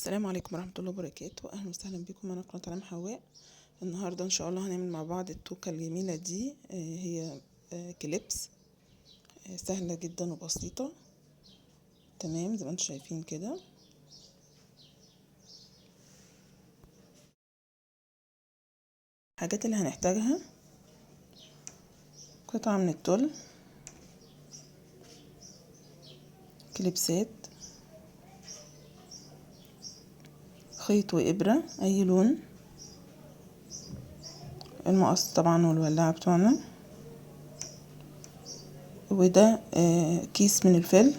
السلام عليكم ورحمة الله وبركاته. اهلا وسهلا بكم. انا قناة علم حواء. النهاردة ان شاء الله هنعمل مع بعض التوكة الجميلة دي. هي كليبس سهلة جدا وبسيطة. تمام زي ما انتم شايفين كده. الحاجات اللي هنحتاجها: قطعة من التل، كليبسات، خيط وإبرة أي لون، المقص طبعا والولاعة بتوعنا، وده كيس من الفل